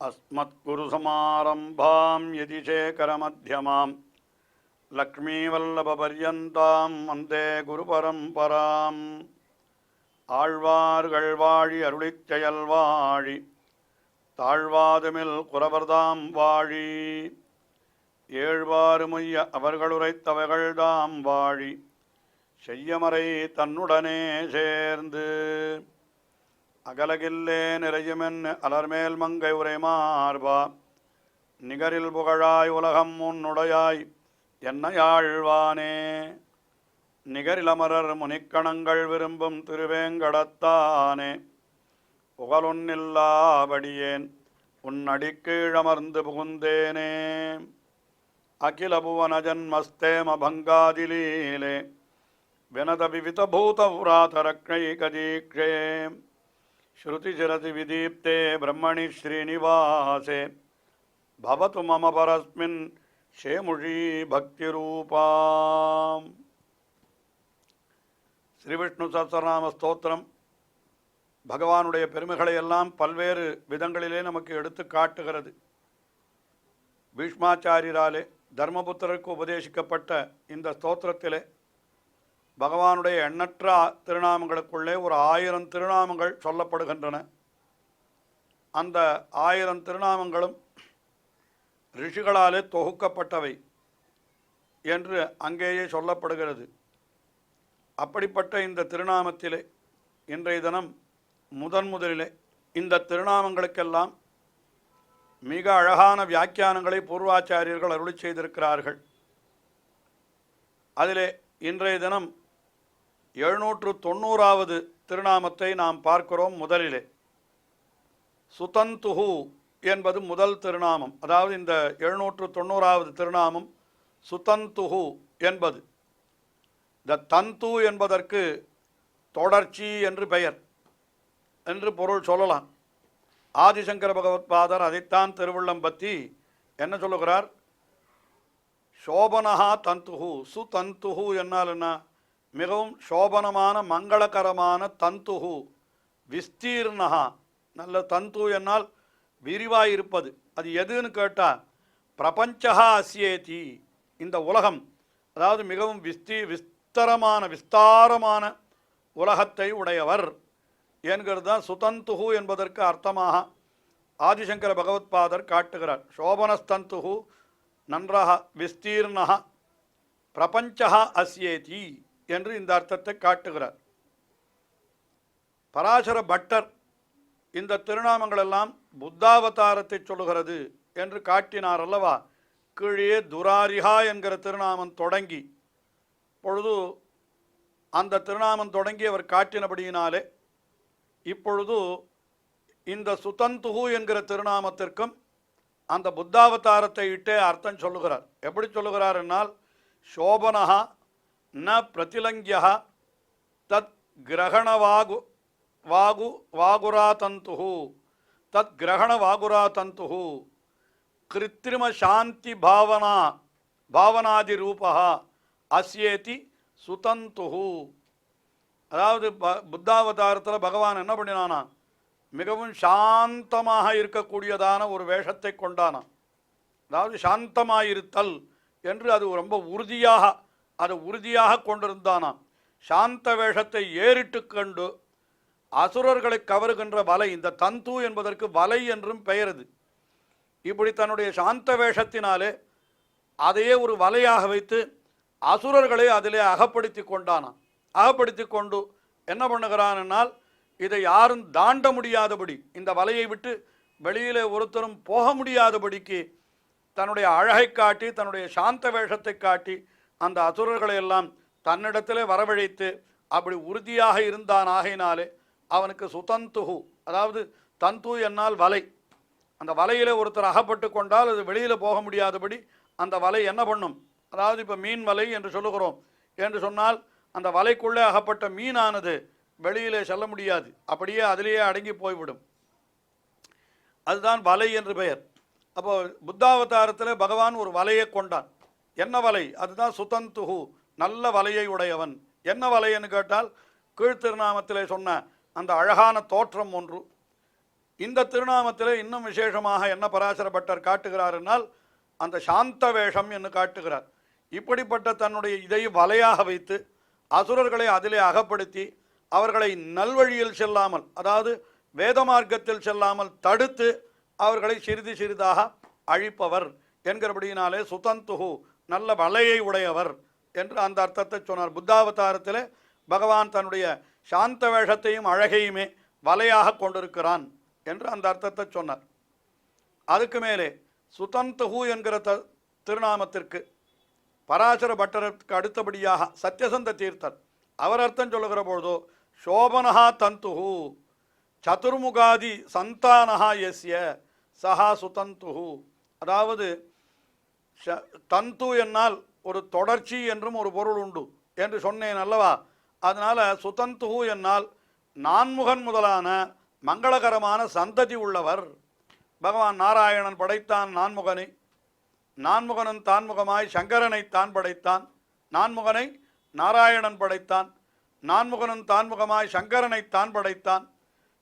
अस्मत्कुरुसमारम्भां यतिशेखरमध्यमां लक्ष्मीवल्लभपर्यन्तां वन्दे गुरुपरम्पराम् ஆழ்வார்கள் வாழி அருளிச் செயல் வாழி தாழ்வாதுமில் குறவர்தாம் வாழி ஏழ்வாறுமுய்ய அவர்களுரைத்தவைகள்தாம் வாழி செய்யமறை தன்னுடனே சேர்ந்து அகலகில்லே நிறையுமென் அலர்மேல் மங்கை உரை மார்பா நிகரில் புகழாய் உலகம் உன்னுடையாய் என்னையாழ்வானே நிகரிலமரர் முனிக்கணங்கள் விரும்பும் திருவேங்கடத்தானே புகழொன்னில்லாபடியேன் உன்னடிக்கீழமர்ந்து புகுந்தேனே அகில புவன ஜன்மஸ்தேம பங்காதிலீலே வினத விவித பூத புராதரக்ஷைகதீக்ஷே ஸ்ருதிசிரசி விதீப்தே பிரம்மணி ஸ்ரீனிவாசே பவது மம பரஸ்மின் ஷேமுஷி பக்திரூபாம். ஸ்ரீவிஷ்ணு சஹஸ்ரநாம ஸ்தோத்திரம் பகவானுடைய பெருமைகளை எல்லாம் பல்வேறு விதங்களிலே நமக்கு எடுத்து காட்டுகிறது. பீஷ்மாச்சாரியராலே தர்மபுத்திரருக்கு உபதேசிக்கப்பட்ட இந்த ஸ்தோத்திரத்திலே பகவானுடைய எண்ணற்ற திருநாமங்களுக்குள்ளே ஒரு 1000 திருநாமங்கள் சொல்லப்படுகின்றன. அந்த 1000 திருநாமங்களும் ரிஷிகளாலே தொகுக்கப்பட்டவை என்று அங்கேயே சொல்லப்படுகிறது. அப்படிப்பட்ட இந்த திருநாமத்திலே இன்றைய தினம் முதலிலே இந்த திருநாமங்களுக்கெல்லாம் மிக அழகான வியாக்கியானங்களை பூர்வாச்சாரியர்கள் அருளி செய்திருக்கிறார்கள். அதிலே இன்றைய தினம் 790வது திருநாமத்தை நாம் பார்க்கிறோம். முதலிலே சுதந்துஹு என்பது முதல் திருநாமம். அதாவது இந்த 790வது திருநாமம் சுதந்துஹு என்பது. இந்த தந்து என்பதற்கு தொடர்ச்சி என்று பெயர் என்று பொருள் சொல்லலாம். ஆதிசங்கர பகவத்பாதர் அதைத்தான் திருவுள்ளம் பற்றி என்ன சொல்லுகிறார்? சோபனஹா தந்துஹு. சுதந்துஹு என்னால் என்ன? மிகவும் சோபனமான மங்களகரமான தந்துஹு. விஸ்தீர்ணஹா. நல்ல தந்து என்னால் விரிவாயிருப்பது. அது எதுன்னு கேட்டால் பிரபஞ்சஹா அஸ்யேதி. இந்த உலகம், அதாவது மிகவும் விஸ்தாரமான உலகத்தை உடையவர் என்கிறது தான் சுதந்துஹு என்பதற்கு அர்த்தமாக ஆதிசங்கர பகவத்பாதர் காட்டுகிறார். சோபனஸ்தந்துஹு நன்றாக விஸ்தீர்ணஹ பிரபஞ்சஹ அஸ்யேதி என்று இந்த அர்த்தத்தை காட்டுகிறார். பராசர பட்டர் இந்த திருநாமங்களெல்லாம் புத்தாவதாரத்தை சொல்லுகிறது என்று காட்டினார் அல்லவா? கீழே துராரிஹா என்கிற திருநாமம் தொடங்கி பொழுது அந்த திருநாமம் தொடங்கி அவர் காட்டினபடியினாலே இப்பொழுது இந்த சுதந்துஹு என்கிற திருநாமத்திற்கும் அந்த புத்தாவதாரத்தை இட்டே அர்த்தம் சொல்லுகிறார். எப்படி சொல்லுகிறார் என்னால், சோபனஹா ந பிரதிலங்கியா தத் கிரகணவாகு வாகுராதந்துஹு தத் கிரகண வாகுராதந்துஹு கிருத்திரிம சாந்தி பாவனாதி ரூபா அஸ்யேதி சுதந்துஹு. அதாவது புத்தாவதாரத்தில் பகவான் என்ன பண்ணினானா? மிகவும் சாந்தமாக இருக்கக்கூடியதான ஒரு வேஷத்தை கொண்டானா. அதாவது சாந்தமாயிருத்தல் என்று அது ரொம்ப உறுதியாக கொண்டிருந்தானா. சாந்த வேஷத்தை ஏறிட்டு கண்டு அசுரர்களை கவருகின்ற வலை, இந்த தந்து என்பதற்கு வலை என்றும் பெயருது. இப்படி தன்னுடைய சாந்த வேஷத்தினாலே அதையே ஒரு வலையாக வைத்து அசுரர்களை அதிலே அகப்படுத்தி கொண்டானான். அகப்படுத்தி கொண்டு என்ன பண்ணுகிறான் என்னால், இதை யாரும் தாண்ட முடியாதபடி, இந்த வலையை விட்டு வெளியிலே ஒருத்தரும் போக முடியாதபடிக்கு தன்னுடைய அழகை காட்டி, தன்னுடைய சாந்த வேஷத்தை காட்டி அந்த அசுரர்களை எல்லாம் தன்னிடத்திலே வரவழைத்து அப்படி உறுதியாக இருந்தான். ஆகையினாலே அவனுக்கு சுதந்துஹு, அதாவது தந்து என்னால் வலை. அந்த வலையிலே ஒருத்தர் அகப்பட்டு கொண்டால் அது வெளியில் போக முடியாதபடி அந்த வலை என்ன பண்ணும்? அதாவது இப்போ மீன் வலை என்று சொல்லுகிறோம் என்று சொன்னால் அந்த வலைக்குள்ளே அகப்பட்ட மீனானது வெளியிலே செல்ல முடியாது, அப்படியே அதிலேயே அடங்கி போய்விடும். அதுதான் வலை என்று பெயர். அப்போ புத்தாவதாரத்தில் பகவான் ஒரு வலையை கொண்டான். என்ன வலை? அதுதான் சுதந்துஹு, நல்ல வலையை உடையவன். என்ன வலைன்னு கேட்டால் கீழ்த்திருநாமத்திலே சொன்ன அந்த அழகான தோற்றம் ஒன்று, இந்த திருநாமத்தில் இன்னும் விசேஷமாக என்ன பராசர பட்டர் காட்டுகிறார் என்னால் அந்த சாந்த வேஷம் என்று காட்டுகிறார். இப்படிப்பட்ட தன்னுடைய இதை வலையாக வைத்து அசுரர்களை அதிலே அகப்படுத்தி அவர்களை நல்வழியில் செல்லாமல், அதாவது வேத மார்க்கத்தில் செல்லாமல் தடுத்து அவர்களை சிறிது சிறிதாக அழிப்பவர் என்கிறபடியினாலே சுதந்துகு நல்ல வலையை உடையவர் என்று அந்த அர்த்தத்தை சொன்னார். புத்தாவதாரத்தில் பகவான் தன்னுடைய சாந்த வேஷத்தையும் அழகையுமே வலையாக கொண்டிருக்கிறான் என்று அந்த அர்த்தத்தை சொன்னார். அதுக்கு மேலே சுதந்துகு என்கிற திருநாமத்திற்கு பராசர பட்டருக்கு அடுத்தபடியாக சத்யசந்த தீர்த்தர் அவர் அர்த்தம் சொல்லுகிற பொழுதோ சோபனஹா தந்துஹு சதுர்முகாதி சந்தானஹா எஸ்ய சஹா சுதந்துஹு. அதாவது தந்து என்னால் ஒரு தொடர்ச்சி என்றும் ஒரு பொருள் உண்டு என்று சொன்னேன் அல்லவா. அதனால் சுதந்துஹு என்னால் நான்முகன் முதலான மங்களகரமான சந்ததி உள்ளவர். பகவான் நாராயணன் படைத்தான் நான்முகனை, நான்முகனன் தான்முகமாய் சங்கரனை தான் படைத்தான், நான்முகனை நாராயணன் படைத்தான், நான்முகனன் தான்முகமாய் சங்கரனை தான் படைத்தான்,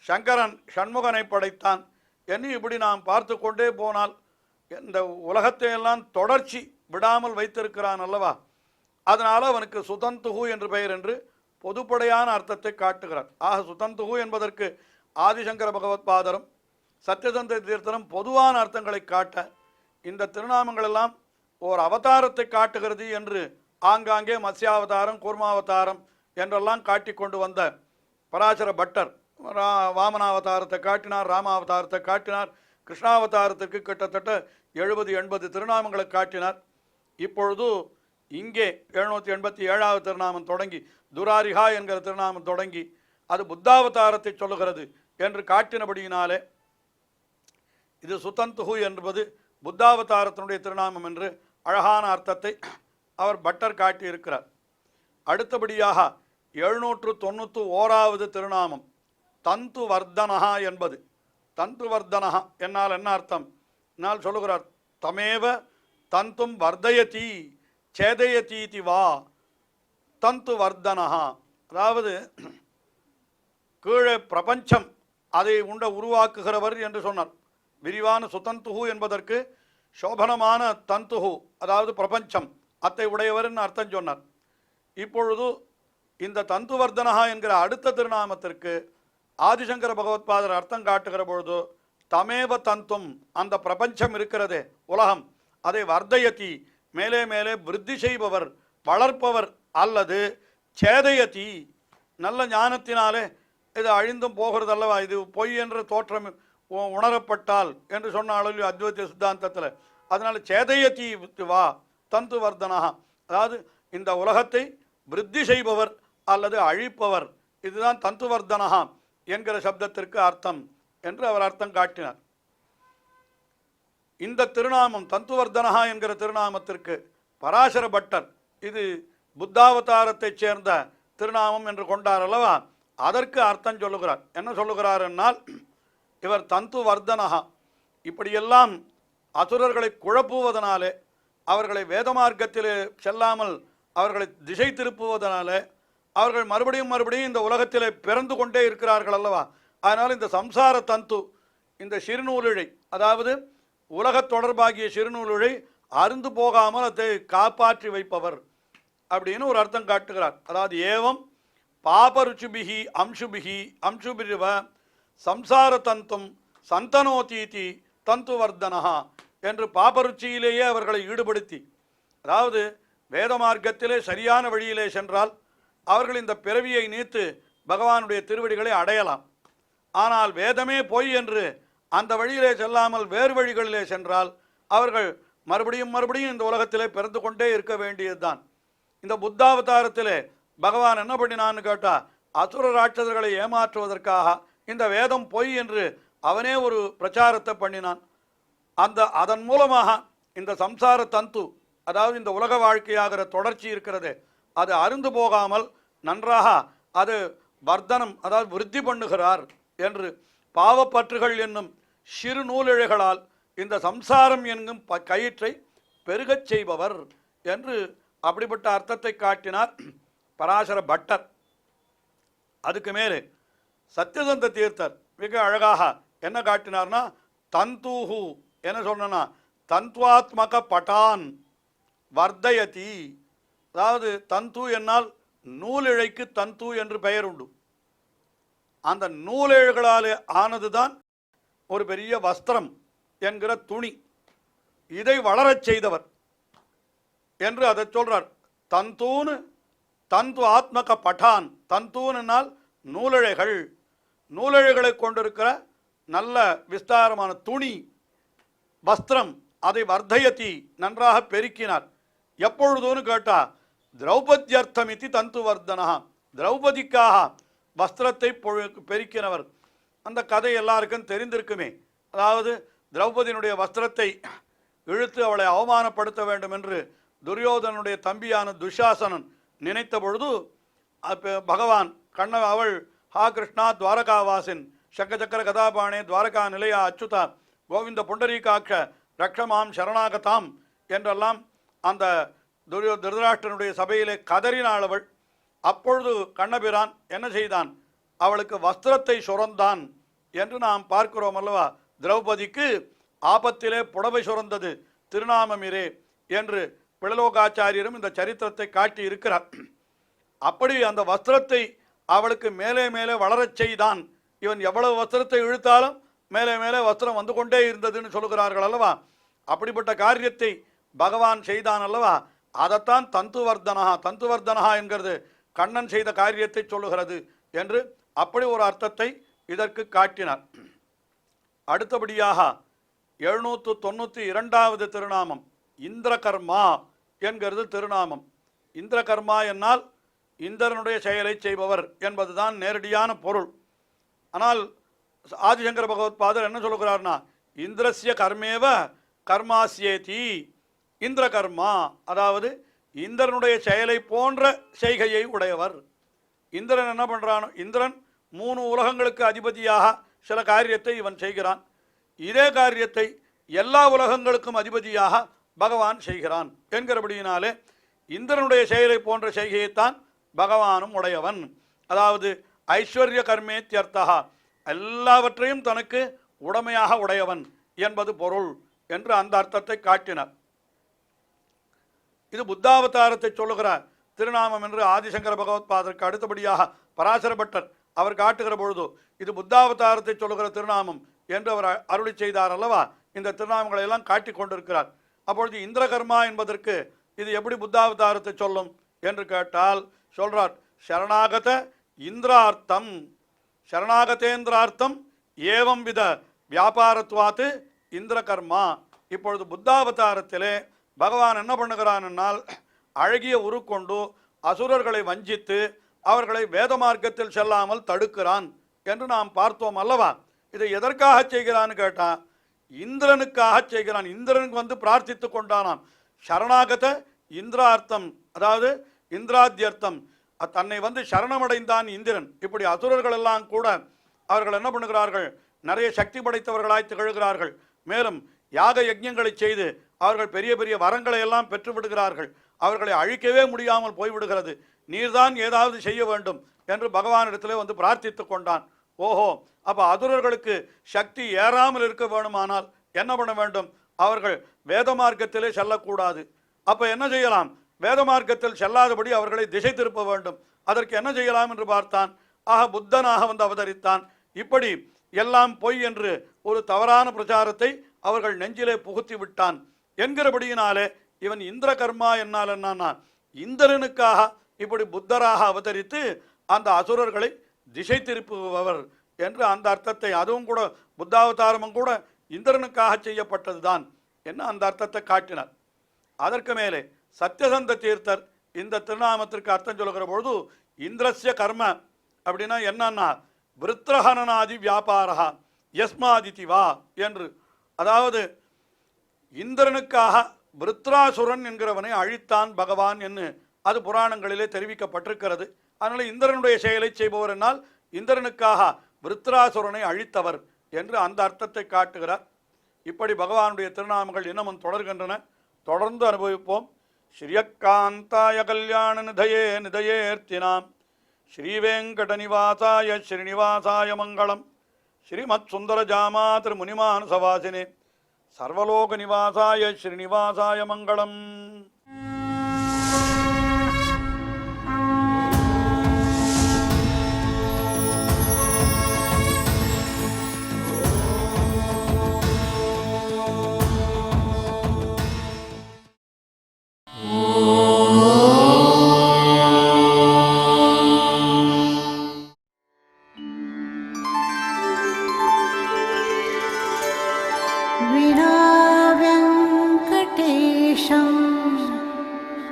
சங்கரன் ஷண்முகனை படைத்தான் என்று இப்படி நாம் பார்த்து கொண்டே போனால் இந்த உலகத்தை எல்லாம் தொடர்ச்சி விடாமல் வைத்திருக்கிறான் அல்லவா. அதனால் அவனுக்கு சுதந்துகு என்று பெயர் என்று பொதுப்படையான அர்த்தத்தை காட்டுகிறார். ஆக சுதந்துகு என்பதற்கு ஆதிசங்கர பகவத்பாதரும் சத்யசந்த தீர்த்தரும் பொதுவான அர்த்தங்களை காட்ட இந்த திருநாமங்கள் எல்லாம் ஓர் அவதாரத்தை காட்டுகிறது என்று ஆங்காங்கே மத்ஸ்யாவதாரம் கூர்மாவதாரம் என்றெல்லாம் காட்டி கொண்டு வந்த பராசர பட்டர் வாமனாவதாரத்தை காட்டினார், ராமாவதாரத்தை காட்டினார், கிருஷ்ணாவதாரத்திற்கு கிட்டத்தட்ட 70-80 திருநாமங்களை காட்டினார். இப்பொழுது இங்கே 787வது திருநாமம் தொடங்கி துராரிகா என்கிற திருநாமம் தொடங்கி அது புத்தாவதாரத்தை சொல்லுகிறது என்று காட்டினபடியினாலே இது சுதந்துகு என்பது புத்தாவதாரத்தினுடைய திருநாமம் என்று அழகான அர்த்தத்தை அவர் பட்டர் காட்டியிருக்கிறார். அடுத்தபடியாக 791வது திருநாமம் தந்து வர்தனஹா என்பது. தந்து வர்தனஹா என்னால் என்ன அர்த்தம் என்னால் சொல்லுகிறார், தமேவ தந்தும் வர்தயதி சேதயதீதி வா தந்து வர்தனஹா. அதாவது கீழே பிரபஞ்சம் அதை உருவாக்குகிறவர் என்று சொன்னார். விரிவான சுதந்துகு என்பதற்கு சோபனமான தந்துகு அதாவது பிரபஞ்சம் அத்தை உடையவர் என்று அர்த்தம் சொன்னார். இப்பொழுது இந்த தந்துவர்தனஹா என்கிற அடுத்த திருநாமத்திற்கு ஆதிசங்கர பகவத்பாதர் அர்த்தம் காட்டுகிற பொழுது தமேவ தந்தும் அந்த பிரபஞ்சம் இருக்கிறதே உலகம் அதை வர்தயதி மேலே மேலே விருத்தி செய்பவர் வளர்ப்பவர் அல்லது சேதயதி நல்ல ஞானத்தினாலே இது அழிந்தும் போகிறது அல்லவா, இது பொய் என்ற தோற்றம் உணரப்பட்டால் என்று சொன்னாலும் அத்வைத சித்தாந்தத்தில். அதனால் சேதயதி வா தந்து வர்தனஹா அதாவது இந்த உலகத்தை விருத்தி செய்பவர் அல்லது அழிப்பவர், இதுதான் தந்துவர்தனஹா என்கிற சப்தத்திற்கு அர்த்தம் என்று அவர் அர்த்தம் காட்டினார். இந்த திருநாமம் தந்துவர்தனஹா என்கிற திருநாமத்திற்கு பராசர பட்டர் இது புத்தாவதாரத்தைச் சேர்ந்த திருநாமம் என்று கொண்டார் அல்லவா, அதற்கு அர்த்தம் சொல்லுகிறார். என்ன சொல்லுகிறார் என்னால் இவர் தந்துவர்தனஹா இப்படியெல்லாம் அசுரர்களை குழப்புவதனாலே அவர்களை வேத மார்க்கத்தில் செல்லாமல் அவர்களை திசை திருப்புவதனாலே அவர்கள் மறுபடியும் இந்த உலகத்தில் பிறந்து கொண்டே இருக்கிறார்கள் அல்லவா. அதனால் இந்த சம்சார தந்து இந்த சிறுநூலிழை அதாவது உலகத் தொடர்பாகிய சிறுநூலிழை அருந்து போகாமல் அதை காப்பாற்றி வைப்பவர் அப்படின்னு ஒரு அர்த்தம் காட்டுகிறார். அதாவது ஏவம் பாபருச்சுபிகி அம்சுபிரிவ சம்சார தந்தும் சந்தனோதீதி தந்துவர்தனஹா என்று பாபருச்சியிலேயே அவர்களை ஈடுபடுத்தி, அதாவது வேத மார்க்கத்திலே சரியான வழியிலே சென்றால் அவர்கள் இந்த பிறவியை நீத்து பகவானுடைய திருவடிகளை அடையலாம். ஆனால் வேதமே பொய் என்று அந்த வழியிலே செல்லாமல் வேறு வழிகளிலே சென்றால் அவர்கள் மறுபடியும் இந்த உலகத்திலே பிறந்து கொண்டே இருக்க வேண்டியதுதான். இந்த புத்தாவதாரத்திலே பகவான் என்ன பண்ணினான்னு கேட்டால் அசுர ராட்சதர்களை ஏமாற்றுவதற்காக இந்த வேதம் பொய் என்று அவனே ஒரு பிரச்சாரத்தை பண்ணினான். அதன் மூலமாக இந்த சம்சார தந்து அதாவது இந்த உலக வாழ்க்கையாகிற தொடர்ச்சி இருக்கிறது அது அருந்து போகாமல் நன்றாக அது வர்த்தனம் அதாவது விருத்தி பண்ணுகிறார் என்று பாவப்பற்றுகள் என்னும் சிறு நூலிழைகளால் இந்த சம்சாரம் என்னும் கயிற்றை பெருகச் செய்பவர் என்று அப்படிப்பட்ட அர்த்தத்தை காட்டினார் பராசர பட்டர். அதுக்கு மேலே சத்யசந்த தீர்த்தர் மிக அழகாக என்ன காட்டினார்னா தந்தூஹு என்ன சொன்னா தந்த்வாத்மக பட்டான் வர்தயதி. அதாவது தந்து என்னால் நூலிழைக்கு தந்து என்று பெயர் உண்டு. அந்த நூலிழைகளாலே ஆனதுதான் ஒரு பெரிய வஸ்திரம் என்கிற துணி. இதை வளரச் செய்தவர் என்று அதை சொல்றார். தந்தூன்னு தந்து ஆத்மக பட்டான், தந்தூனால் நூலிழைகள், நூலிழைகளை கொண்டிருக்கிற நல்ல விஸ்தாரமான துணி வஸ்திரம், அதை வர்தயதி நன்றாக பெருக்கினார். எப்பொழுதுன்னு கேட்டா திரௌபத்யர்த்தம் இது தந்து வர்தனா, திரௌபதிக்காக வஸ்திரத்தை பெருக்கினவர். அந்த கதை எல்லாருக்கும் தெரிந்திருக்குமே. அதாவது திரௌபதியினுடைய வஸ்திரத்தை இழுத்து அவளை அவமானப்படுத்த வேண்டும் என்று துரியோதனுடைய தம்பியான துஷாசனன் நினைத்த பொழுது பகவான் அவள் ஹா கிருஷ்ணா துவாரகாவாசின் சக்கச்சக்கர கதாபாணே துவாரகா நிலையா அச்சுதா கோவிந்த புண்டரீகாட்ச ரக்ஷமாம் சரணாகதாம் என்றெல்லாம் அந்த திருதராஷ்டிரனுடைய சபையிலே கதறினாள் அவள். அப்பொழுது கண்ணபிரான் என்ன செய்தான்? அவளுக்கு வஸ்திரத்தை சுரந்தான் என்று நாம் பார்க்கிறோம் அல்லவா. திரௌபதிக்கு ஆபத்திலே புடவை சுரந்தது திருநாமமிரே என்று பிளலோகாச்சாரியரும் இந்த சரித்திரத்தை காட்டி இருக்கிறார். அப்படி அந்த வஸ்திரத்தை அவளுக்கு மேலே மேலே வளரச் செய்தான். இவன் எவ்வளவு வஸ்திரத்தை இழுத்தாலும் மேலே மேலே வஸ்திரம் வந்து கொண்டே இருந்ததுன்னு சொல்லுகிறார்கள் அல்லவா. அப்படிப்பட்ட காரியத்தை பகவான் செய்தான் அல்லவா. அதைத்தான் தந்துவர்தனஹா என்கிறது கண்ணன் செய்த காரியத்தை சொல்லுகிறது என்று அப்படி ஒரு அர்த்தத்தை இதற்கு காட்டினார். அடுத்தபடியாக 792வது திருநாமம் இந்திரகர்மா என்கிறது திருநாமம். இந்திரகர்மா என்னால் இந்திரனுடைய செயலை செய்பவர் என்பதுதான் நேரடியான பொருள். ஆனால் ஆதிசங்கர பகவத்பாதர் என்ன சொல்லுகிறார்னா இந்திரஸ்ய கர்மேவ கர்மாஸ்யேதி இந்திரகர்மா, அதாவது இந்திரனுடைய செயலை போன்ற செய்கையை உடையவர். இந்திரன் என்ன பண்ணுறானோ, இந்திரன் 3 உலகங்களுக்கு அதிபதியாக சில காரியத்தை இவன் செய்கிறான். இதே காரியத்தை எல்லா உலகங்களுக்கும் அதிபதியாக பகவான் செய்கிறான் என்கிறபடியினாலே இந்திரனுடைய செயலை போன்ற செய்கையைத்தான் பகவானும் உடையவன். அதாவது ஐஸ்வர்ய கர்மேத்யர்த்தா, எல்லாவற்றையும் தனக்கு உடமையாக உடையவன் என்பது பொருள் என்று அந்த அர்த்தத்தை காட்டினார். இது புத்தாவதாரத்தை சொல்லுகிற திருநாமம் என்று ஆதிசங்கர பகவத்பாதருக்கு அடுத்தபடியாக பராசர பட்டர் அவர் காட்டுகிற பொழுது இது புத்தாவதாரத்தை சொல்லுகிற திருநாமம் என்று அவர் அருளி செய்தார் அல்லவா. இந்த திருநாமங்களை எல்லாம் காட்டி கொண்டிருக்கிறார். அப்பொழுது இந்திரகர்மா என்பதற்கு இது எப்படி புத்தாவதாரத்தை சொல்லும் என்று கேட்டால் சொல்றார் சரணாகத இந்திரார்த்தம், சரணாகதேந்திரார்த்தம் ஏவம் வித வியாபாரத்வாத்து இந்திரகர்மா. இப்பொழுது புத்தாவதாரத்திலே பகவான் என்ன பண்ணுகிறான் என்னால் அழகிய உருக்கொண்டு அசுரர்களை வஞ்சித்து அவர்களை வேத மார்க்கத்தில் செல்லாமல் தடுக்கிறான் என்று நாம் பார்த்தோம் அல்லவா. இதை எதற்காக செய்கிறான்னு கேட்டால் இந்திரனுக்காக செய்கிறான். இந்திரனுக்கு வந்து பிரார்த்தித்து கொண்டானாம். சரணாகத இந்திரார்த்தம், அதாவது இந்திராத்தியர்த்தம், தன்னை வந்து சரணமடைந்தான் இந்திரன். இப்படி அசுரர்கள் எல்லாம் கூட அவர்கள் என்ன பண்ணுகிறார்கள், நிறைய சக்தி படைத்தவர்களாய் திகழ்கிறார்கள். மேலும் யாக யஜ்ஞங்களை செய்து அவர்கள் பெரிய பெரிய வரங்களை எல்லாம் பெற்று விடுகிறார்கள். அவர்களை அழிக்கவே முடியாமல் போய்விடுகிறது. நீர்தான் ஏதாவது செய்ய வேண்டும் என்று பகவானிடத்திலே வந்து பிரார்த்தித்து கொண்டான். ஓஹோ, அப்போ அசுரர்களுக்கு சக்தி ஏறாமல் இருக்க வேணுமானால் என்ன பண்ண வேண்டும்? அவர்கள் வேத மார்க்கத்திலே செல்லக்கூடாது. அப்போ என்ன செய்யலாம்? வேத மார்க்கத்தில் செல்லாதபடி அவர்களை திசை திருப்ப வேண்டும். அதற்கு என்ன செய்யலாம் என்று பார்த்தான். ஆக புத்தனாக வந்து அவதரித்தான். இப்படி எல்லாம் பொய் என்று ஒரு தவறான பிரச்சாரத்தை அவர்கள் நெஞ்சிலே புகுத்தி விட்டான் என்கிறபடியினாலே இவன் இந்திரகர்மா என்னால் என்னன்னா இந்திரனுக்காக இப்படி புத்தராக அவதரித்து அந்த அசுரர்களை திசை திருப்புபவர் என்று அந்த அர்த்தத்தை, அதுவும் கூட புத்தாவதாரமும் கூட இந்திரனுக்காக செய்யப்பட்டது தான் என்ன அந்த அர்த்தத்தை காட்டினார். அதற்கு மேலே சத்யசந்த தீர்த்தர் இந்த திருநாமத்திற்கு அர்த்தம் சொல்லுகிற பொழுது இந்திரஸ்ய கர்ம அப்படின்னா என்னன்னா விருத்ரஹனனாதி வியாபாரா யஸ்மாதிதிவா என்று, அதாவது இந்திரனுக்காக விருத்ராசுரன் என்கிறவனை அழித்தான் பகவான் என்று அது புராணங்களிலே தெரிவிக்கப்பட்டிருக்கிறது. அதனால் இந்திரனுடைய செயலை செய்பவர் என்னால் இந்திரனுக்காக விருத்ராசுரனை அழித்தவர் என்று அந்த அர்த்தத்தை காட்டுகிறார். இப்படி பகவானுடைய திருநாமங்கள் இன்னமும் தொடர்கின்றன. தொடர்ந்து அனுபவிப்போம். ஸ்ரீயக்காந்தாய கல்யாண நிதயே நிதயேர்த்தினாம் ஸ்ரீவேங்கட நிவாசாய ஸ்ரீனிவாசாய மங்களம். ஸ்ரீமத் சுந்தர ஜாமாத்திரு முனிமானசவாசினே சர்வலோக நிவாசாய ஸ்ரீனிவாசாய மங்களம்.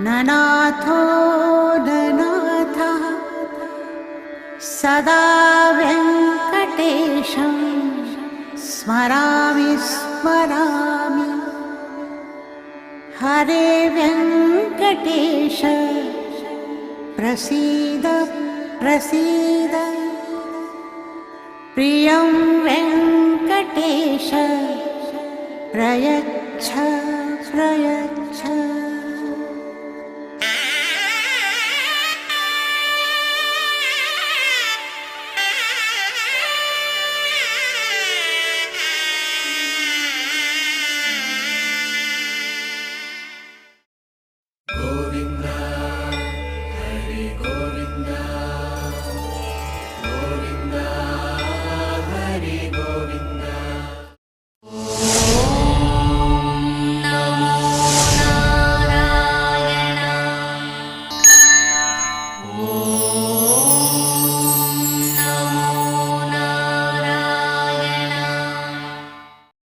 ननाथो ननाथः सदा वेङ्कटेशं स्मरामि स्मरामि. हरे वेङ्कटेश प्रसीद प्रसीद. प्रियं वेङ्कटेश प्रयच्छ प्रयच्छ.